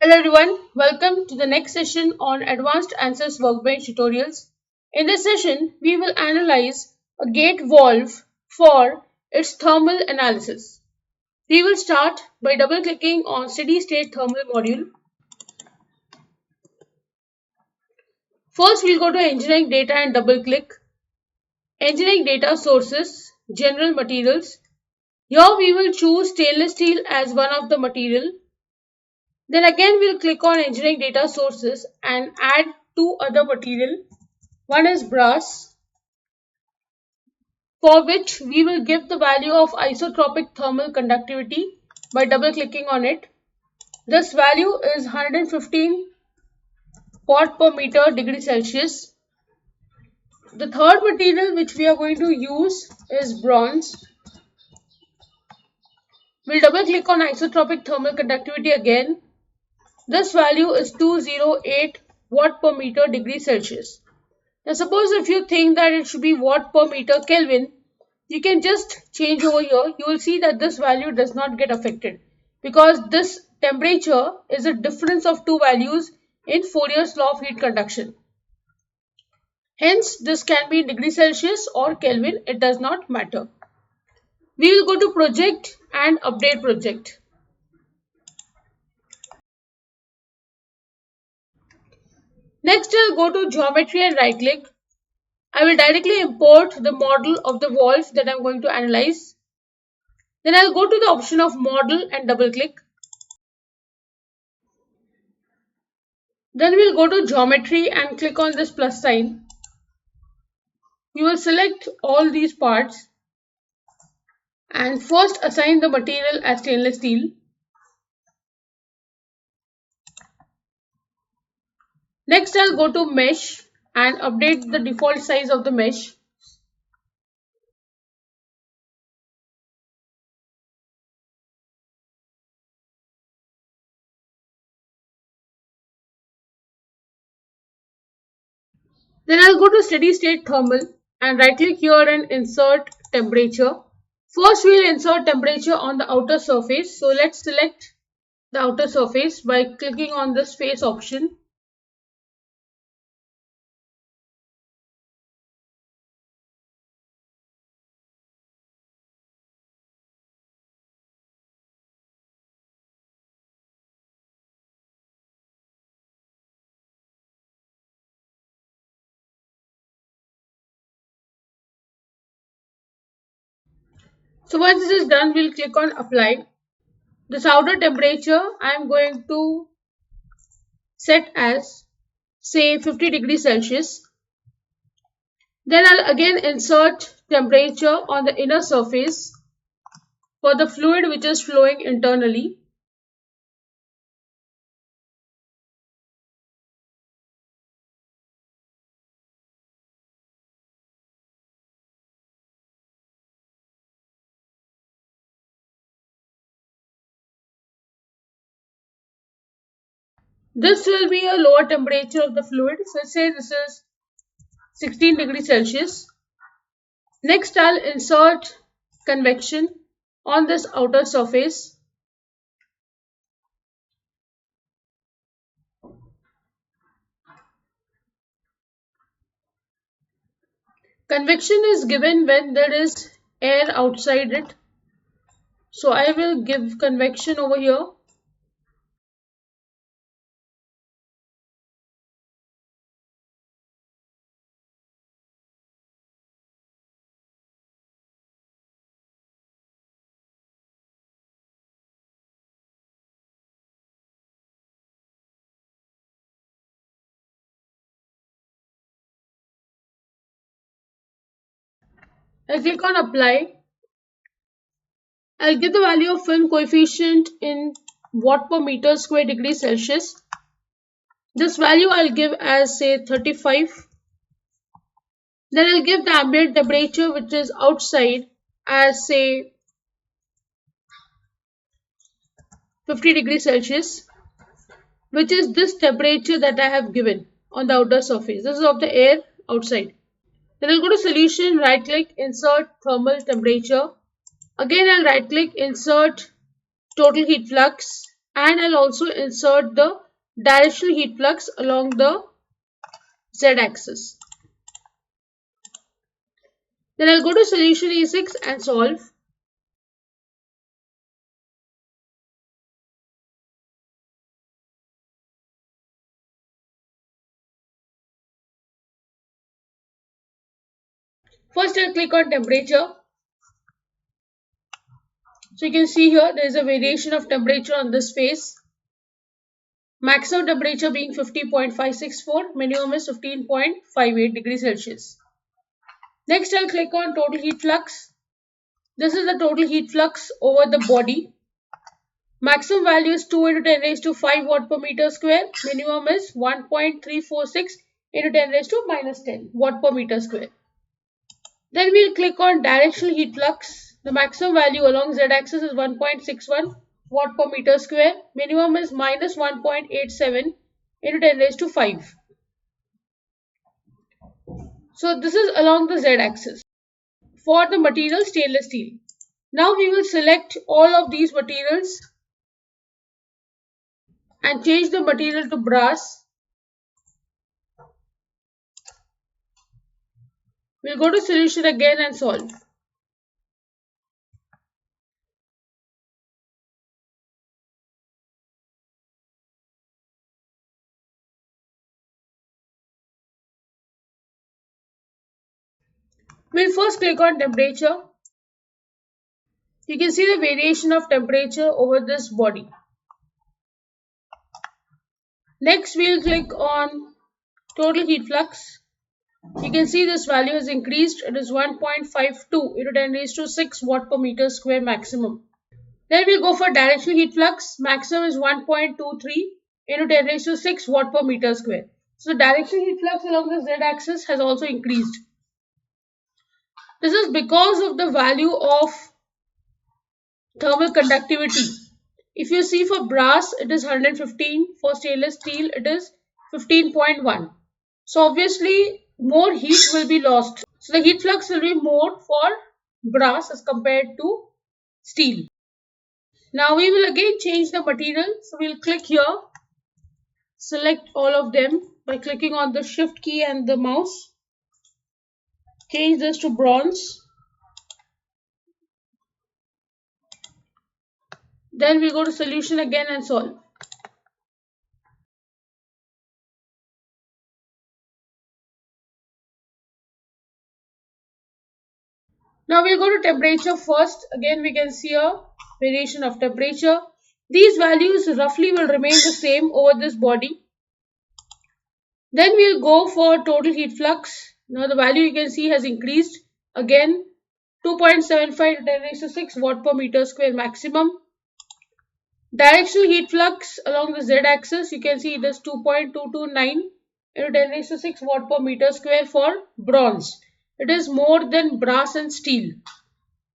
Hello everyone, welcome to the next session on Advanced Answers Workbench tutorials. In this session, we will analyze a gate valve for its thermal analysis. We will start by double-clicking on Steady State Thermal module. First, we'll go to Engineering Data and double-click. Engineering Data Sources, General Materials. Here we will choose stainless steel as one of the material. Then again we'll click on engineering data sources and add two other material. One is brass, for which we will give the value of isotropic thermal conductivity by double clicking on it. This value is 115 watt per meter degree Celsius. The third material which we are going to use is bronze. We'll double click on isotropic thermal conductivity again. This value is 208 watt per meter degree Celsius. Now suppose if you think that it should be watt per meter Kelvin, you can just change over here. You will see that this value does not get affected because this temperature is a difference of two values in Fourier's law of heat conduction. Hence, this can be degree Celsius or Kelvin. It does not matter. We will go to project and update project. Next, I'll go to geometry and right click. I will directly import the model of the valve that I'm going to analyze. Then I'll go to the option of model and double click. Then we'll go to geometry and click on this plus sign. We will select all these parts and first assign the material as stainless steel. Next I'll go to mesh and update the default size of the mesh. Then I'll go to steady state thermal and right click here and insert temperature. First we'll insert temperature on the outer surface. So let's select the outer surface by clicking on this face option. So once this is done, we'll click on apply. This outer temperature I am going to set as say 50 degrees Celsius. Then I'll again insert temperature on the inner surface for the fluid which is flowing internally. This will be a lower temperature of the fluid. So say this is 16 degrees Celsius. Next I'll insert convection on this outer surface. Convection is given when there is air outside it. So I will give convection over here. I click on apply. I'll give the value of film coefficient in watt per meter square degree Celsius. This value I'll give as say 35. Then I'll give the ambient temperature which is outside as say 50 degrees Celsius, which is this temperature that I have given on the outer surface. This is of the air outside. Then I'll go to solution, right click, insert thermal temperature. Again I'll right click, insert total heat flux. and I'll also insert the directional heat flux along the z-axis. Then I'll go to solution E6 and solve. First I'll click on temperature. So you can see here there is a variation of temperature on this face. Maximum temperature being 50.564, minimum is 15.58 degrees Celsius. Next I'll click on total heat flux. This is the total heat flux over the body. Maximum value is 2 into 10 raised to 5 watt per meter square. Minimum is 1.346 into 10 raised to minus 10 watt per meter square. Then we'll click on directional heat flux. The maximum value along z-axis is 1.61 watt per meter square. Minimum is minus 1.87 into 10 raised to 5. So this is along the z-axis. For the material stainless steel. Now we will select all of these materials and change the material to brass. We'll go to solution again and solve. We'll first click on temperature. You can see the variation of temperature over this body. Next, we'll click on total heat flux. You can see this value has increased. It is 1.52 into 10 raised to 6 watt per meter square maximum. Then we'll go for directional heat flux. Maximum is 1.23 into 10 raised to 6 watt per meter square. So the directional heat flux along the z-axis has also increased. This is because of the value of thermal conductivity. If you see for brass, it is 115. For stainless steel, it is 15.1. So obviously, more heat will be lost. So the heat flux will be more for brass as compared to steel. Now we will again change the material. So we'll click here, select all of them by clicking on the shift key and the mouse. Change this to bronze. Then we'll go to solution again and solve. Now we'll go to temperature first. Again, we can see a variation of temperature. These values roughly will remain the same over this body. Then we'll go for total heat flux. Now the value you can see has increased. Again, 2.75 to 10 raised to 6 watt per meter square maximum. Directional heat flux along the z-axis, you can see it is 2.229 into 10 raised to 6 watt per meter square for bronze. It is more than brass and steel.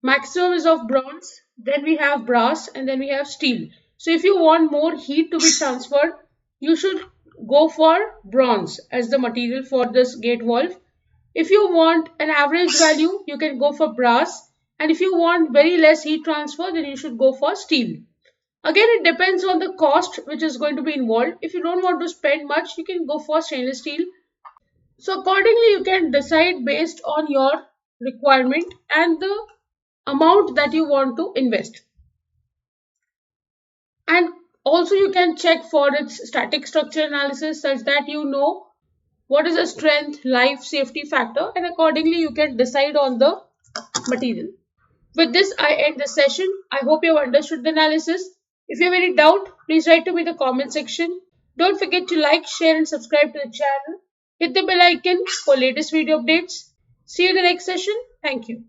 Maximum is of bronze, then we have brass, and then we have steel. So if you want more heat to be transferred, you should go for bronze as the material for this gate valve. If you want an average value, you can go for brass, and if you want very less heat transfer, then you should go for steel. Again, it depends on the cost which is going to be involved. If you don't want to spend much, you can go for stainless steel. So accordingly, you can decide based on your requirement and the amount that you want to invest. And also you can check for its static structure analysis such that you know what is the strength, life, safety factor, and accordingly you can decide on the material. With this, I end the session. I hope you have understood the analysis. If you have any doubt, please write to me in the comment section. Don't forget to like, share and subscribe to the channel. Hit the bell icon for latest video updates. See you in the next session. Thank you.